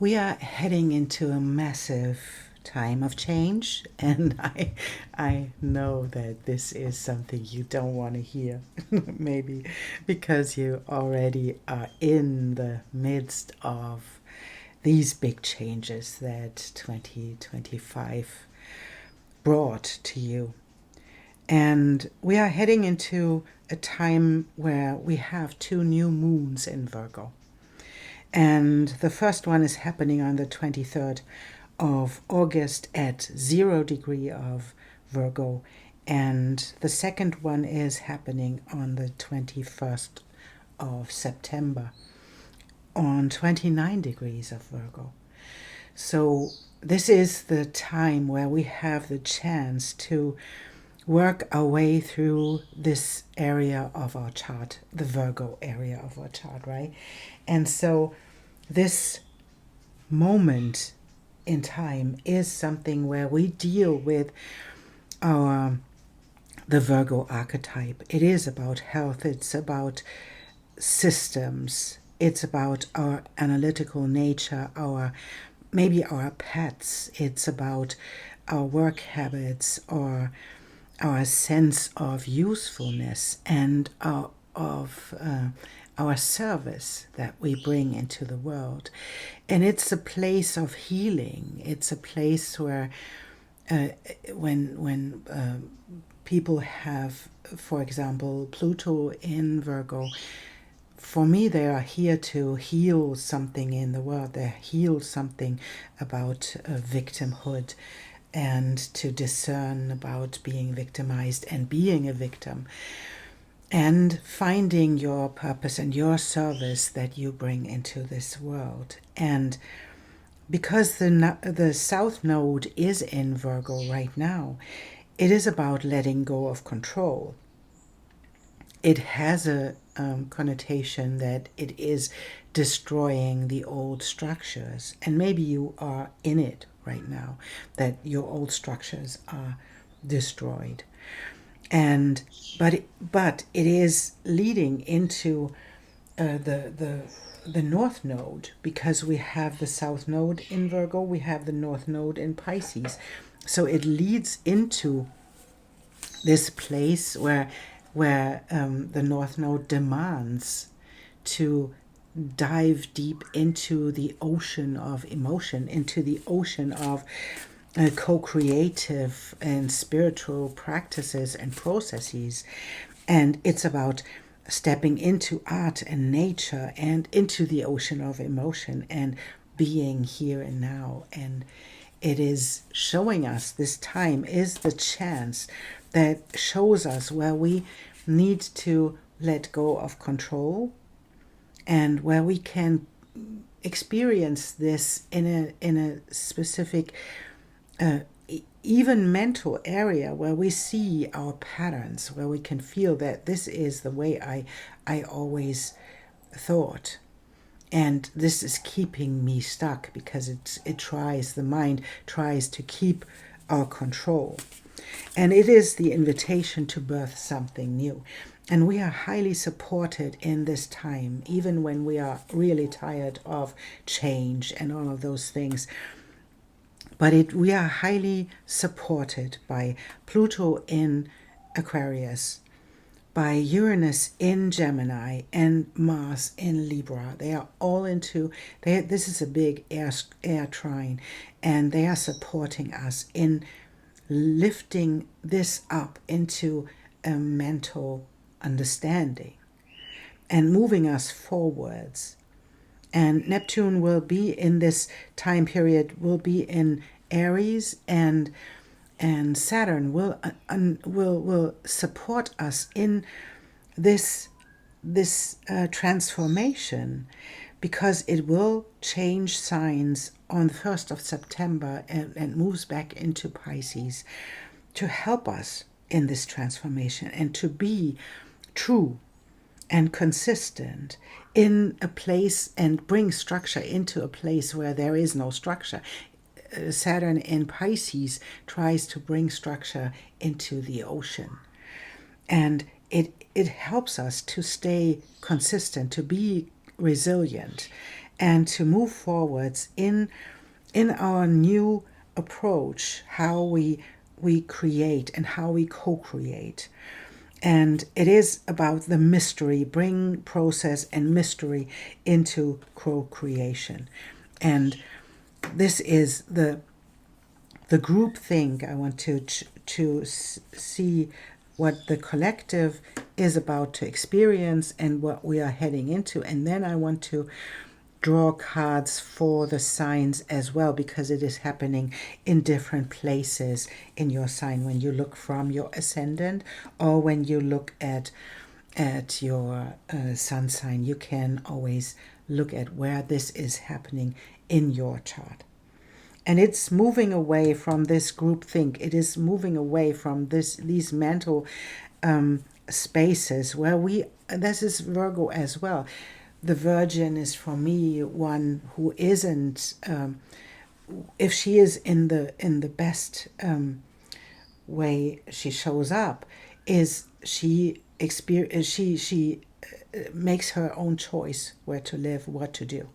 We are heading into a massive time of change, and I know that this is something you don't want to hear, maybe because you already are in the midst of these big changes that 2025 brought to you. And we are heading into a time where we have two new moons in Virgo. And the first one is happening on the 23rd of August at 0 degree of Virgo. And the second one is happening on the 21st of September on 29 degrees of Virgo. So this is the time where we have the chance to work our way through this area of our chart, the Virgo area of our chart, right? And so this moment in time is something where we deal with the Virgo archetype. It is about health, it's about systems, it's about our analytical nature, maybe our pets, it's about our work habits or our sense of usefulness and our service that we bring into the world. And it's a place of healing. It's a place where when people have, for example, Pluto in Virgo, for me, they are here to heal something in the world. They heal something about victimhood and to discern about being victimized and being a victim and finding your purpose and your service that you bring into this world. And because the South Node is in Virgo right now, it is about letting go of control. It has a connotation that it is destroying the old structures. And maybe you are in it right now, that your old structures are destroyed. And but it is leading into the North Node, because we have the South Node in Virgo, we have the North Node in Pisces. So it leads into this place where the North Node demands to dive deep into the ocean of emotion, into the ocean of co-creative and spiritual practices and processes. And it's about stepping into art and nature and into the ocean of emotion and being here and now. And it is showing us, this time is the chance that shows us where we need to let go of control and where we can experience this in a specific even mental area where we see our patterns, where we can feel that this is the way I always thought. And this is keeping me stuck because the mind tries to keep our control. And it is the invitation to birth something new. And we are highly supported in this time, even when we are really tired of change and all of those things. But we are highly supported by Pluto in Aquarius, by Uranus in Gemini, and Mars in Libra. They are all this is a big air trine, and they are supporting us in lifting this up into a mental understanding and moving us forwards. And Neptune will be in this time period, will be in Aries, and Saturn will support us in this transformation, because it will change signs on the 1st of September and moves back into Pisces to help us in this transformation and to be true and consistent in a place and bring structure into a place where there is no structure. Saturn in Pisces tries to bring structure into the ocean. And it helps us to stay consistent, to be resilient, and to move forwards in our new approach, how we create and how we co-create. And it is about the mystery, bring process and mystery into co-creation. And this is the group thing. I want to see what the collective is about to experience and what we are heading into. And then I want to draw cards for the signs as well, because it is happening in different places in your sign. When you look from your ascendant, or when you look at your sun sign, you can always look at where this is happening in your chart. And it's moving away from this group think. It is moving away from these mental spaces where this is Virgo as well. The Virgin is for me one who isn't, if she is in the best way she shows up, is she makes her own choice where to live, what to do.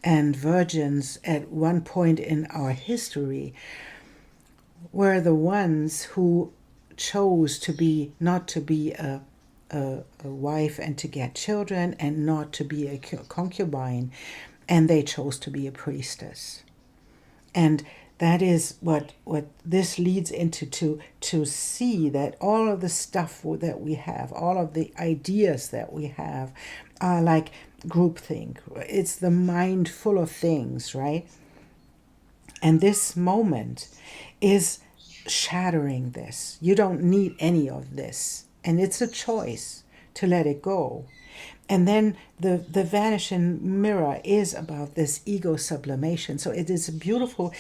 And virgins at one point in our history were the ones who chose to be, not to be a wife and to get children, and not to be a concubine, and they chose to be a priestess. And that is what this leads into, to see that all of the stuff that we have, all of the ideas that we have are like groupthink. It's the mind full of things, right? And this moment is shattering this. You don't need any of this. And it's a choice to let it go. And then the vanishing mirror is about this ego sublimation. So it is a beautiful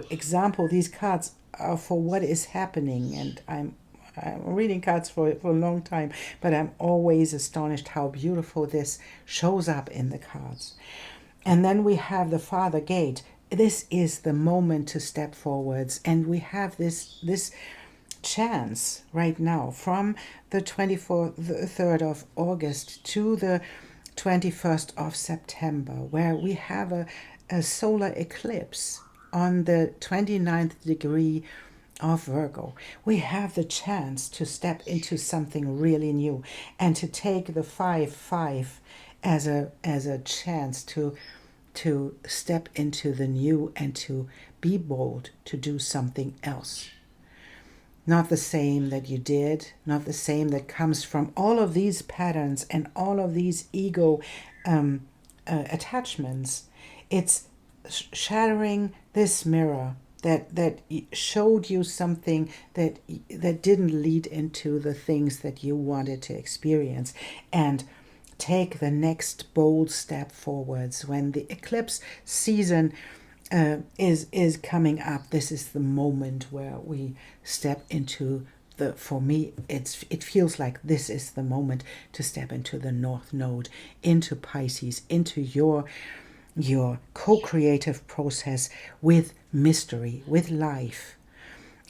example. These cards are for what is happening. And I'm reading cards for a long time, but I'm always astonished how beautiful this shows up in the cards. And then we have the Father Gate. This is the moment to step forwards. And we have this chance right now from the 3rd of August to the 21st of September, where we have a solar eclipse on the 29th degree of Virgo. We have the chance to step into something really new and to take the 5-5 as a chance to step into the new and to be bold to do something else. Not the same that you did, not the same that comes from all of these patterns and all of these ego attachments. It's shattering this mirror that showed you something that didn't lead into the things that you wanted to experience, and take the next bold step forwards. When the eclipse season is coming up, this is the moment where we step into for me, it feels like this is the moment to step into the North Node, into Pisces, into your co-creative process with mystery, with life,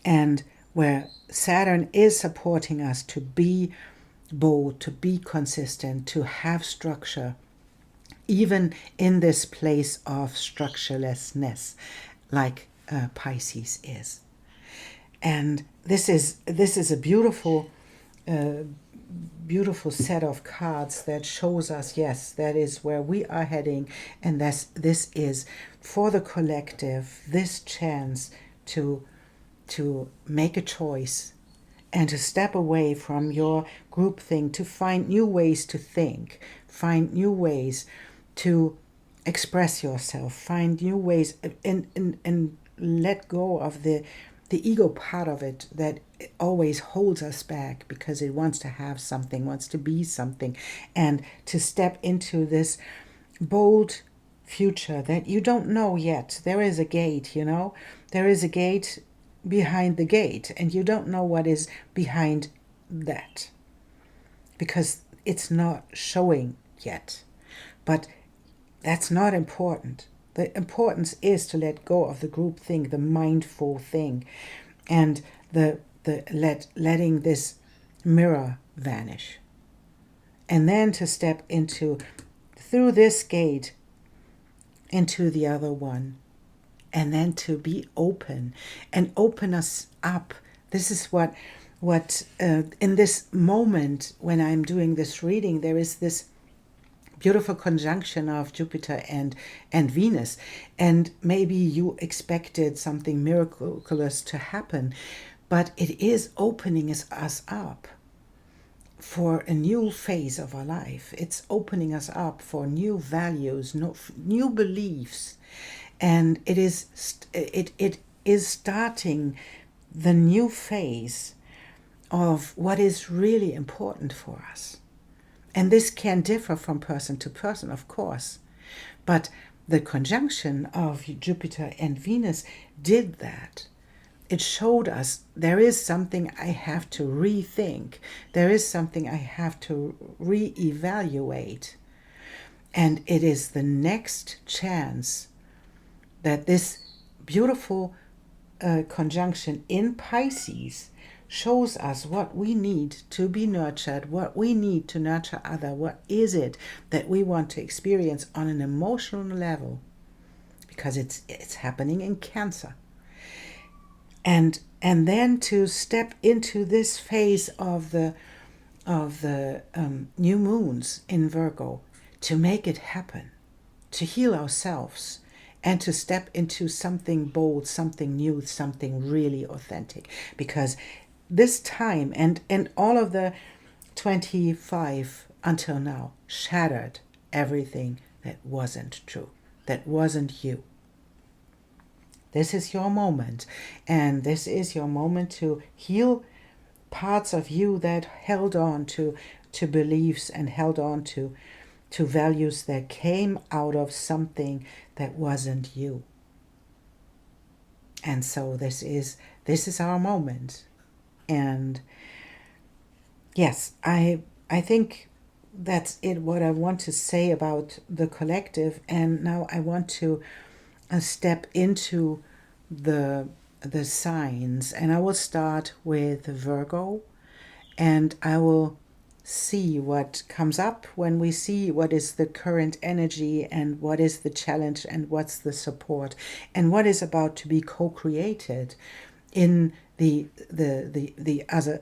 and where Saturn is supporting us to be bold, to be consistent, to have structure, even in this place of structurelessness, like Pisces is. And this is a beautiful set of cards that shows us, yes, that is where we are heading, and this is for the collective, this chance to make a choice and to step away from your group thing, to find new ways to think, find new ways to express yourself, find new ways, and let go of the ego part of it that always holds us back because it wants to have something, wants to be something, and to step into this bold future that you don't know yet. There is a gate, there is a gate behind the gate, and you don't know what is behind that because it's not showing yet. But that's not important. The importance is to let go of the group thing, the mindful thing, and letting this mirror vanish. And then to step into through this gate into the other one, and then to be open and open us up. This is what in this moment when I'm doing this reading, there is this beautiful conjunction of Jupiter and Venus, and maybe you expected something miraculous to happen, but it is opening us up for a new phase of our life. It's opening us up for new values, new beliefs, and it is starting the new phase of what is really important for us. And this can differ from person to person, of course, but the conjunction of Jupiter and Venus did that. It showed us there is something I have to rethink. There is something I have to reevaluate. And it is the next chance that this beautiful conjunction in Pisces shows us what we need to be nurtured, what we need to nurture other, what is it that we want to experience on an emotional level, because it's happening in Cancer. And then to step into this phase of the new moons in Virgo, to make it happen, to heal ourselves, and to step into something bold, something new, something really authentic. Because this time and all of the 25 until now shattered everything that wasn't true, that wasn't you. This is your moment, and this is your moment to heal parts of you that held on to beliefs and held on to values that came out of something that wasn't you. And so this is our moment. And yes, I think that's it, what I want to say about the collective. And now I want to step into the signs, and I will start with Virgo, and I will see what comes up when we see what is the current energy and what is the challenge and what's the support and what is about to be co-created in the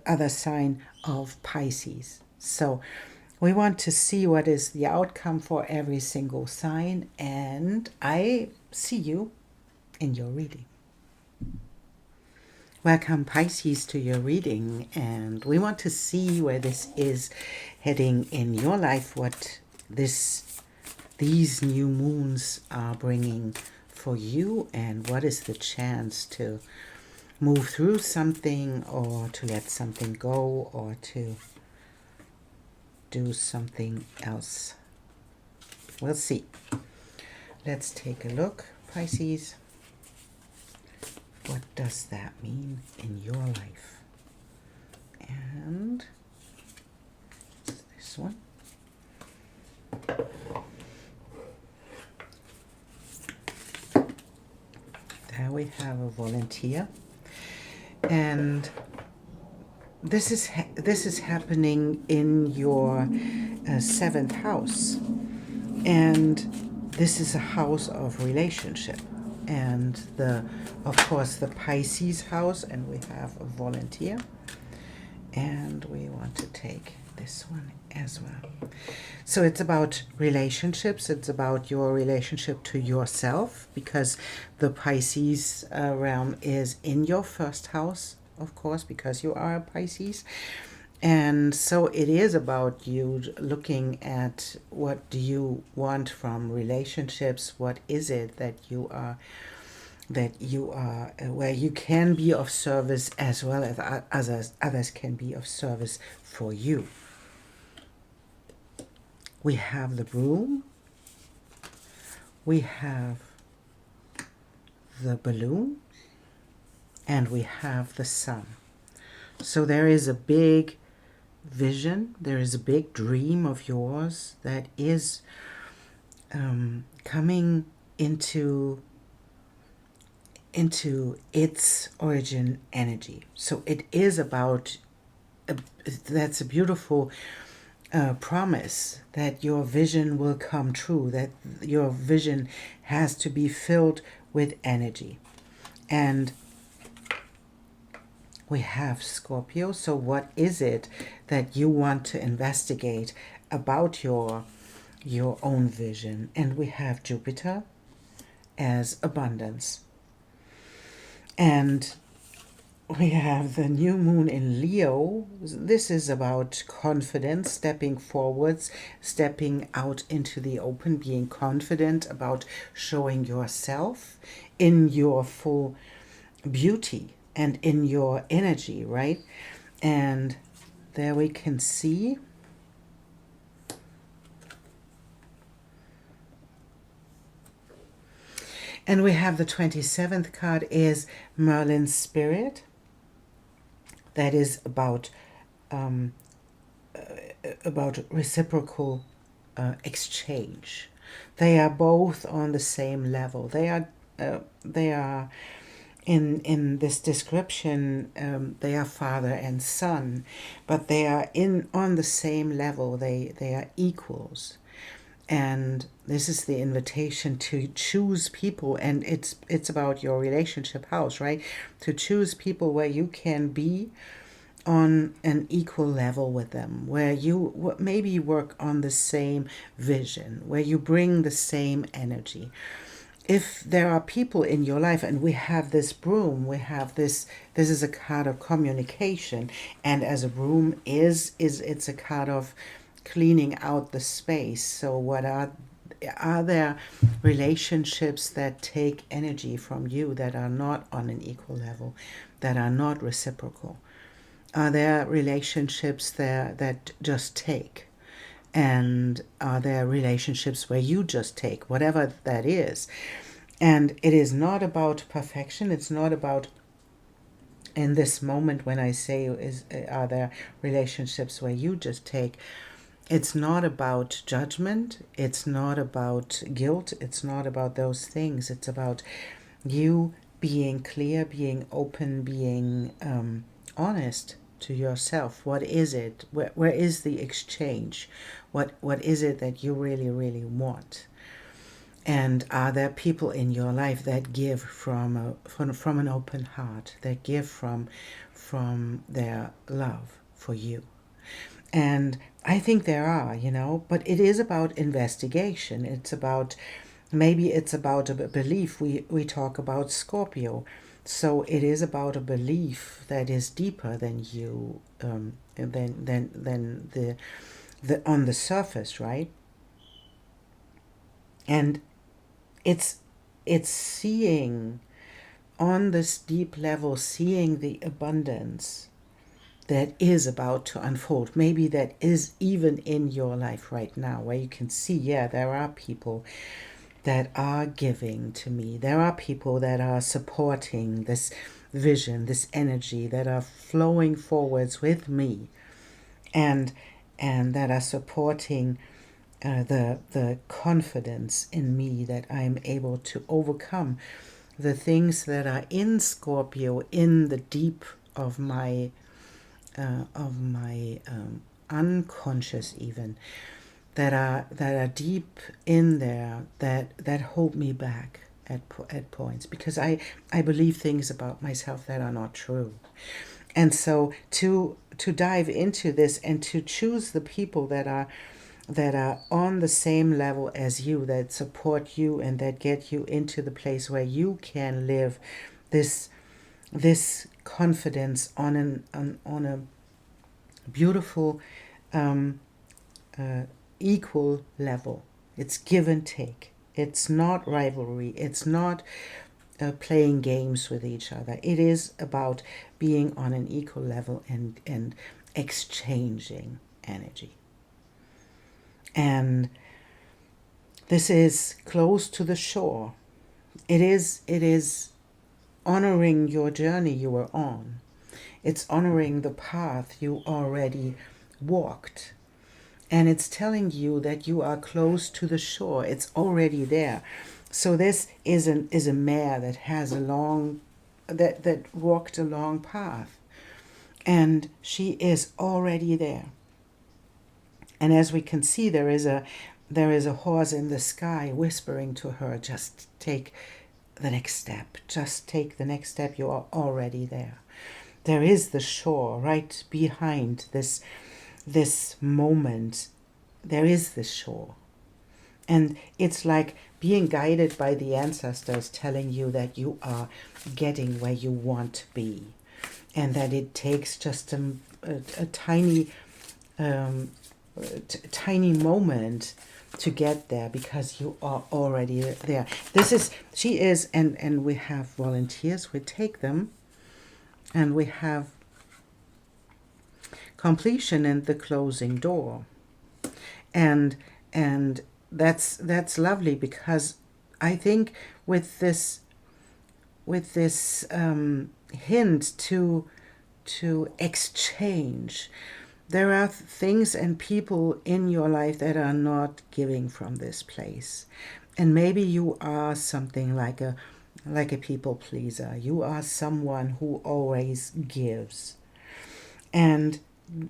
other sign of Pisces. So we want to see what is the outcome for every single sign, and I see you in your reading. Welcome, Pisces, to your reading, and we want to see where this is heading in your life, what these new moons are bringing for you, and what is the chance to move through something, or to let something go, or to do something else. We'll see. Let's take a look, Pisces. What does that mean in your life? And this one. There we have a volunteer. And this is happening in your seventh house. And this is a house of relationship. And of course, the Pisces house, and we have a volunteer. And we want to take this one as well. So it's about relationships. It's about your relationship to yourself, because the Pisces realm is in your first house, of course, because you are a Pisces. And so it is about you looking at what do you want from relationships, what is it that you are where you can be of service, as well as others can be of service for you. We have the broom, we have the balloon, and we have the sun. So there is a big vision, there is a big dream of yours that is coming into its origin energy. So it is about that's a beautiful promise that your vision will come true, that your vision has to be filled with energy. And we have Scorpio. So what is it that you want to investigate about your own vision? And we have Jupiter as abundance. And we have the new moon in Leo. This is about confidence, stepping forwards, stepping out into the open, being confident about showing yourself in your full beauty and in your energy, right? And there we can see and we have the 27th card is Merlin's Spirit. That is about reciprocal exchange. They are both on the same level. They are in this description. They are father and son, but they are on the same level. They are equals. And this is the invitation to choose people, and it's about your relationship house, right? To choose people where you can be on an equal level with them, where you maybe work on the same vision, where you bring the same energy. If there are people in your life, and we have this broom, we have this is a card of communication, and as a broom it's a card of cleaning out the space. So what are there relationships that take energy from you, that are not on an equal level, that are not reciprocal? Are there relationships there that just take? And are there relationships where you just take, whatever that is? And it is not about perfection. It's not about, in this moment when I say are there relationships where you just take, it's not about judgment. It's not about guilt. It's not about those things. It's about you being clear, being open, being honest to yourself. What is it? Where is the exchange? What is it that you really, really want? And are there people in your life that give from an open heart, that give from their love for you? And I think there are, but it is about investigation. It's about, maybe it's about a belief. We talk about Scorpio. So it is about a belief that is deeper than you, than the on the surface, right? And it's seeing on this deep level, seeing the abundance that is about to unfold. Maybe that is even in your life right now, where you can see, yeah, there are people that are giving to me. There are people that are supporting this vision, this energy, that are flowing forwards with me, and that are supporting the confidence in me that I'm able to overcome the things that are in Scorpio, in the deep of my unconscious, even that are deep in there, that hold me back at points, because I believe things about myself that are not true. And so to dive into this and to choose the people that are on the same level as you, that support you and that get you into the place where you can live this confidence on a beautiful equal level. It's give and take. It's not rivalry. It's not playing games with each other. It is about being on an equal level and exchanging energy. And this is close to the shore. It is honoring your journey you were on. It's honoring the path you already walked. And it's telling you that you are close to the shore. It's already there. So this is a mare that has that walked a long path. And she is already there. And as we can see, there is a horse in the sky whispering to her, just take the next step. Just take the next step. You are already there. There is the shore right behind this moment. There is the shore. And it's like being guided by the ancestors telling you that you are getting where you want to be. And that it takes just a tiny moment to get there, because you are already there. She is, and we have volunteers. We take them, and we have completion and the closing door, and that's lovely, because I think with this hint to exchange. There are things and people in your life that are not giving from this place. And maybe you are something like a people pleaser. You are someone who always gives. And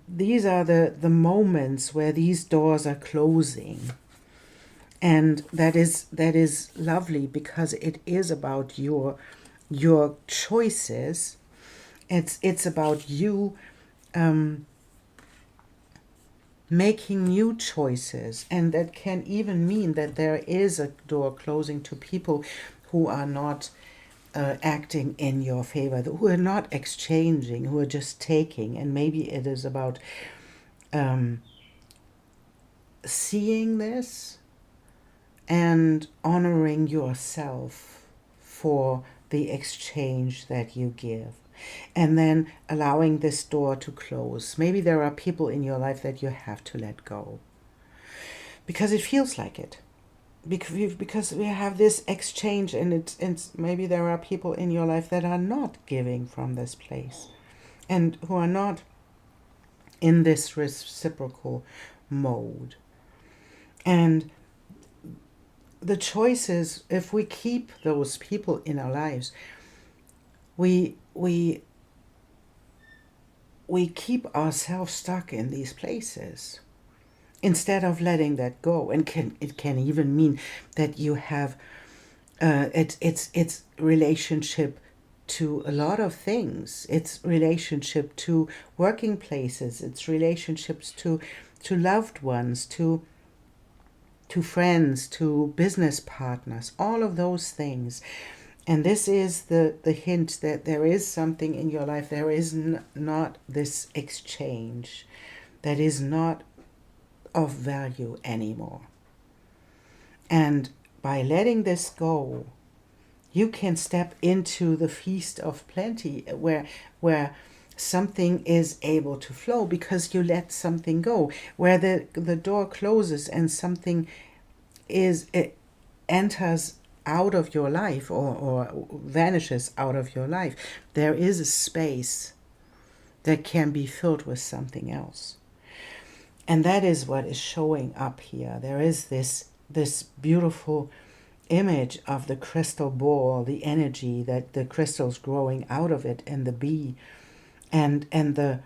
these are the moments where these doors are closing. And that is lovely, because it is about your choices. It's about you making new choices, and that can even mean that there is a door closing to people who are not acting in your favor, who are not exchanging, who are just taking. And maybe it is about seeing this and honoring yourself for the exchange that you give. And then allowing this door to close. Maybe there are people in your life that you have to let go, because it feels like it. Because we have this exchange, and it's maybe there are people in your life that are not giving from this place, and who are not in this reciprocal mode. And the choices, if we keep those people in our lives, we keep ourselves stuck in these places instead of letting that go. And it can even mean that you have it's relationship to a lot of things. It's relationship to working places. It's relationships to loved ones, to friends, to business partners, all of those things. And this is the hint that there is something in your life. There is not this exchange that is not of value anymore. And by letting this go, you can step into the feast of plenty, where something is able to flow because you let something go, where the door closes and something enters out of your life, or vanishes out of your life. There is a space that can be filled with something else. And that is what is showing up here. There is this beautiful image of the crystal ball, the energy that the crystal's growing out of it, and the bee, and the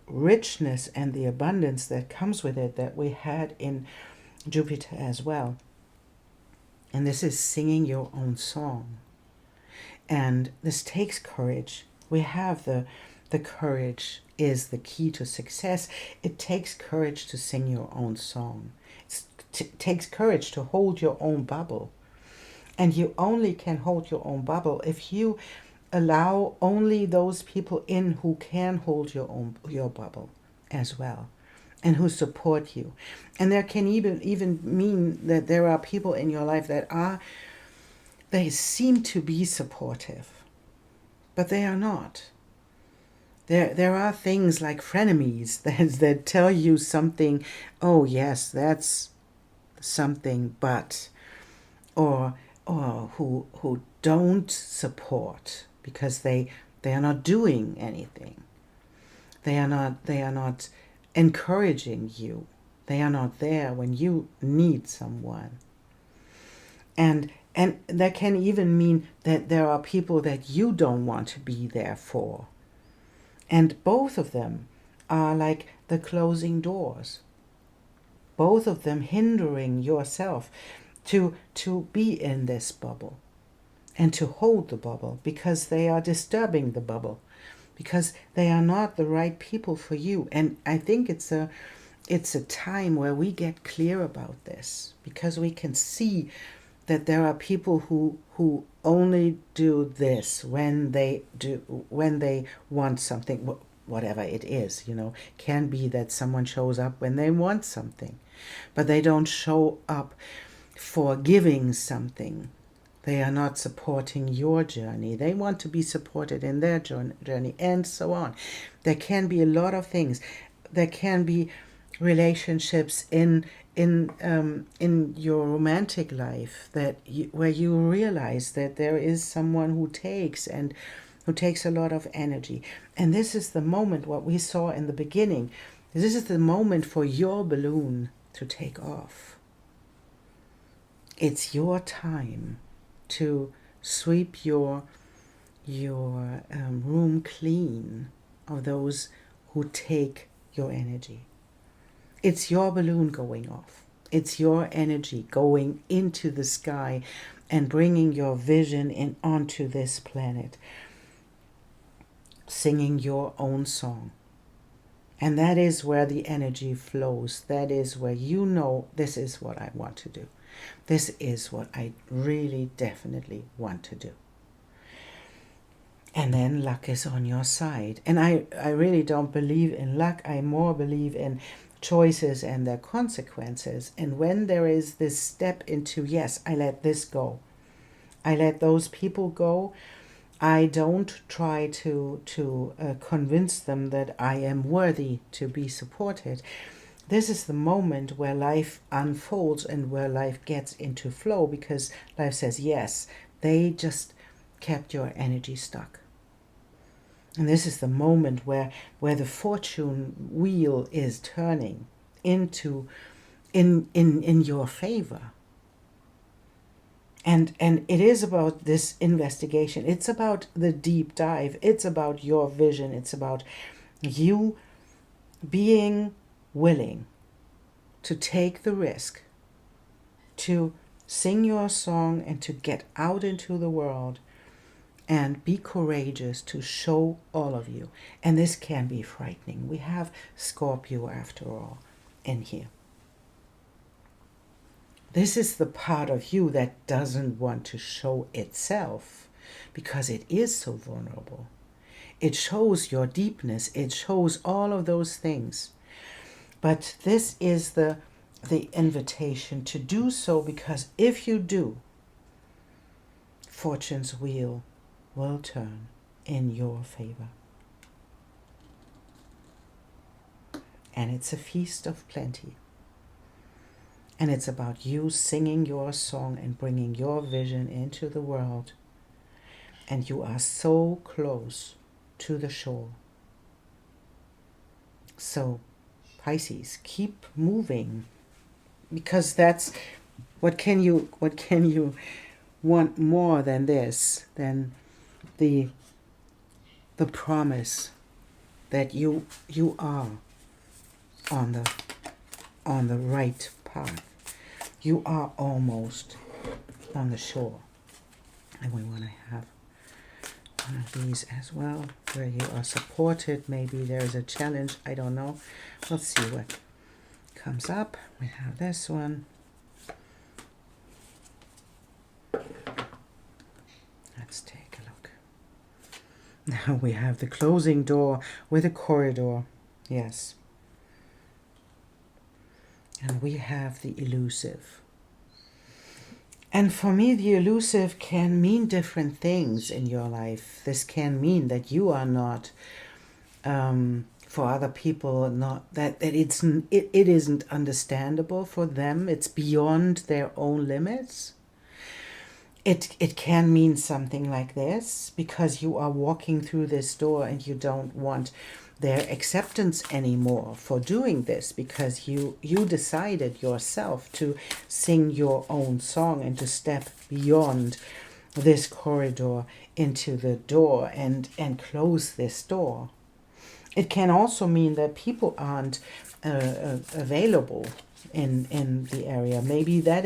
richness and the abundance that comes with it, that we had in Jupiter as well. And this is singing your own song. And this takes courage. We have the courage is the key to success. It takes courage to sing your own song. It takes courage to hold your own bubble. And you only can hold your own bubble if you allow only those people in who can hold your bubble as well, and who support you. And there can even mean that there are people in your life they seem to be supportive, but they are not. There are things like frenemies that tell you something, oh yes, that's something, but, or who don't support because they are not doing anything. They are not encouraging you. They are not there when you need someone. And that can even mean that there are people that you don't want to be there for. And both of them are like the closing doors. both of them hindering yourself to be in this bubble and to hold the bubble, because they are disturbing the bubble, because they are not the right people for you. And I think it's a time where we get clear about this, because we can see that there are people who only do this when they want something, whatever it is, can be that someone shows up when they want something, but they don't show up for giving something. They are not supporting your journey. They want to be supported in their journey, and so on. There can be a lot of things. There can be relationships in your romantic life where you realize that there is someone who takes a lot of energy. And this is the moment, what we saw in the beginning, this is the moment for your balloon to take off. It's your time to sweep your room clean of those who take your energy. It's your balloon going off. It's your energy going into the sky and bringing your vision in onto this planet, singing your own song. And that is where the energy flows. That is where this is what I want to do. This is what I really definitely want to do. And then luck is on your side. And I really don't believe in luck. I more believe in choices and their consequences. And when there is this step into, yes, I let this go, I let those people go, I don't try to convince them that I am worthy to be supported. This is the moment where life unfolds and where life gets into flow, because life says, yes, they just kept your energy stuck. And this is the moment where the fortune wheel is turning in your favor. And it is about this investigation. It's about the deep dive. It's about your vision. It's about you being willing to take the risk, to sing your song and to get out into the world and be courageous to show all of you. And this can be frightening. We have Scorpio, after all, in here. This is the part of you that doesn't want to show itself because it is so vulnerable. It shows your deepness. It shows all of those things. But this is the invitation to do so, because if you do, fortune's wheel will turn in your favor. And it's a feast of plenty. And it's about you singing your song and bringing your vision into the world. And you are so close to the shore. So, Pisces, keep moving, because that's what can you want more than this, than the promise that you are on the right path. You are almost on the shore. And we want to have one of these as well, where you are supported. Maybe there is a challenge. I don't know. Let's see what comes up. We have this one. Let's take a look. Now we have the closing door with a corridor. Yes. And we have the elusive. And for me, the elusive can mean different things in your life. This can mean that you are not, for other people, not that it isn't understandable for them. It's beyond their own limits. It can mean something like this, because you are walking through this door and you don't want their acceptance anymore for doing this, because you decided yourself to sing your own song and to step beyond this corridor into the door and close this door. It can also mean that people aren't available in the area. Maybe that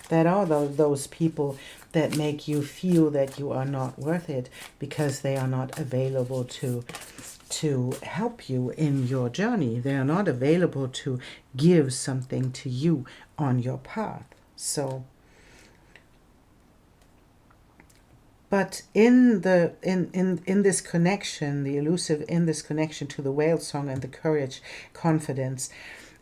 are those people that make you feel that you are not worth it because they are not available to help you in your journey. They are not available to give something to you on your path. So, but in this connection, the elusive, in this connection to the whale song and the courage, confidence,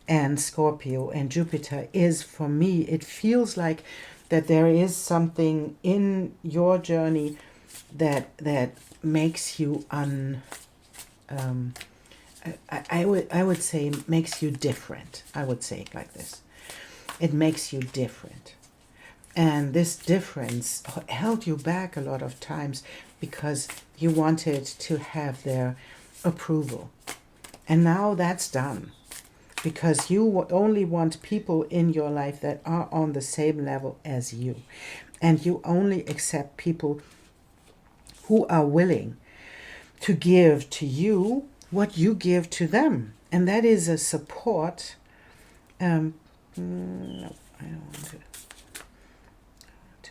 and Scorpio and Jupiter is, for me, it feels like that there is something in your journey that makes you I would say makes you different. I would say it like this. It makes you different. And this difference held you back a lot of times because you wanted to have their approval. And now that's done. Because you only want people in your life that are on the same level as you. And you only accept people who are willing to give to you what you give to them. And that is a support. No, I don't want to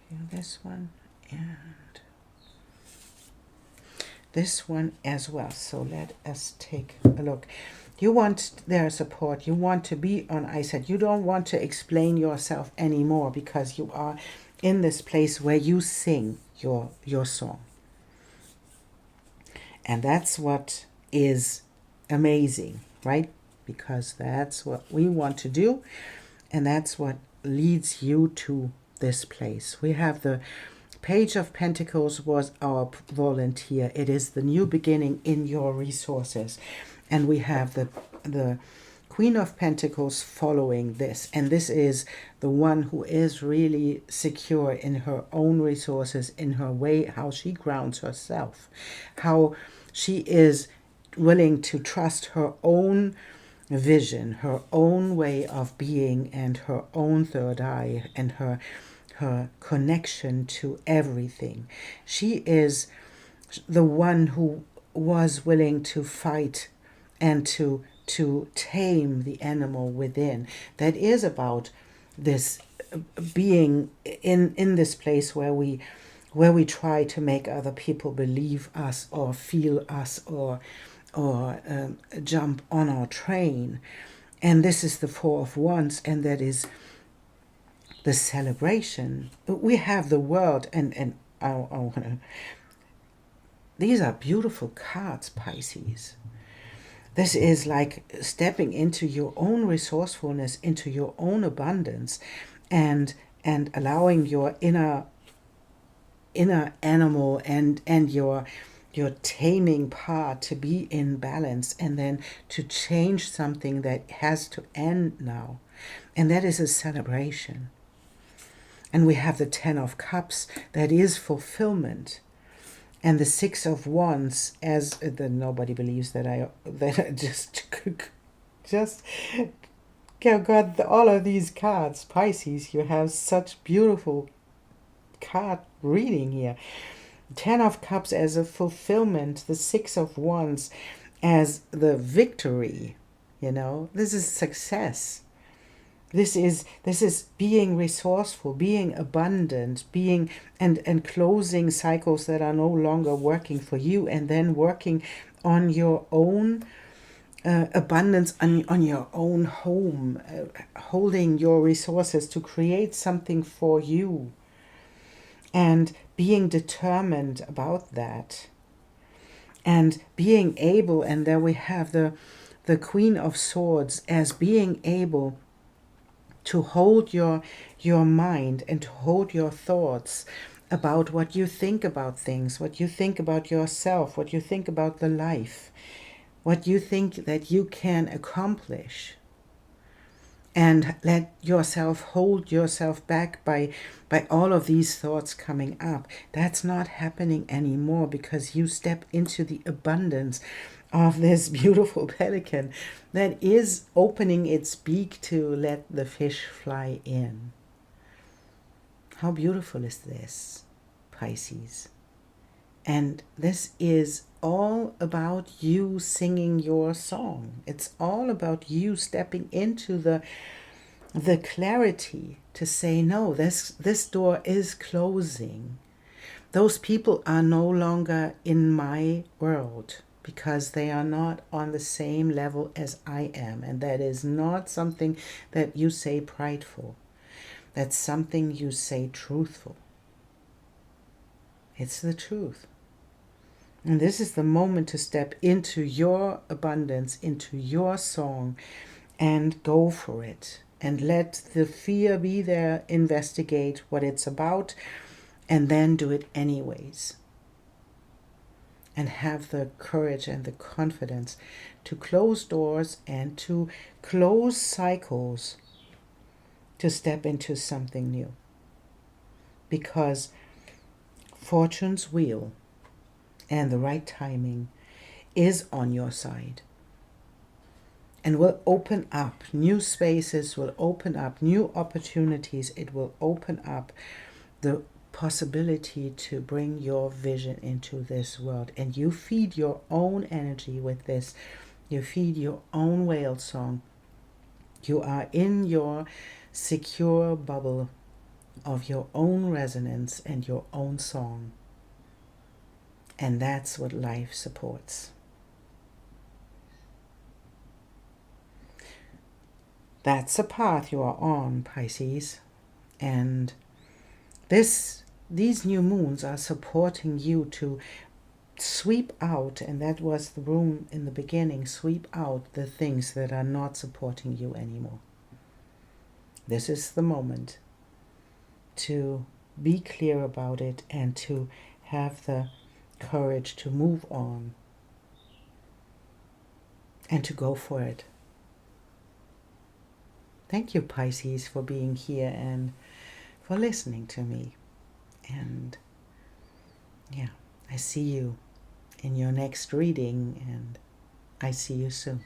have this one and this one as well. So let us take a look. You want their support. You want to be on eyesight. You don't want to explain yourself anymore because you are in this place where you sing your song. And that's what is amazing, right? Because that's what we want to do. And that's what leads you to this place. We have the Page of Pentacles was our volunteer. It is the new beginning in your resources. And we have the Queen of Pentacles following this. And this is the one who is really secure in her own resources, in her way, how she grounds herself, how she is willing to trust her own vision, her own way of being, and her own third eye, and her connection to everything. She is the one who was willing to fight and to tame the animal within. That is about this being in this place where we try to make other people believe us or feel us or jump on our train. And this is the Four of Wands, and that is the celebration. We have the world, and these are beautiful cards, Pisces. This is like stepping into your own resourcefulness, into your own abundance, and allowing your inner animal and your taming part to be in balance, and then to change something that has to end now. And that is a celebration. And we have the Ten of Cups, that is fulfillment. And the Six of Wands, as nobody believes that I just got all of these cards. Pisces, you have such beautiful card reading here. Ten of Cups as a fulfillment, the Six of Wands as the victory. This is success. This is being resourceful, being abundant, being and closing cycles that are no longer working for you, and then working on your own abundance, on your own home, holding your resources to create something for you, and being determined about that, and being able, and there we have the Queen of Swords as being able to hold your mind and to hold your thoughts about what you think about things, what you think about yourself, what you think about the life, what you think that you can accomplish, and let yourself hold yourself back by all of these thoughts coming up. That's not happening anymore, because you step into the abundance of this beautiful pelican that is opening its beak to let the fish fly in. How beautiful is this, Pisces? And this is all about you singing your song. It's all about you stepping into the clarity to say, no, this door is closing. Those people are no longer in my world because they are not on the same level as I am. And that is not something that you say prideful. That's something you say truthful. It's the truth. And this is the moment to step into your abundance, into your song, and go for it. And let the fear be there, investigate what it's about, and then do it anyways. And have the courage and the confidence to close doors and to close cycles to step into something new. Because fortune's wheel and the right timing is on your side and will open up new spaces, will open up new opportunities. It will open up the possibility to bring your vision into this world. And you feed your own energy with this. You feed your own whale song. You are in your secure bubble of your own resonance and your own song. And that's what life supports. That's a path you are on, Pisces. And these new moons are supporting you to sweep out, and that was the room in the beginning, sweep out the things that are not supporting you anymore. This is the moment to be clear about it and to have the courage to move on and to go for it. Thank you, Pisces, for being here and for listening to me. And yeah, I see you in your next reading, and I see you soon.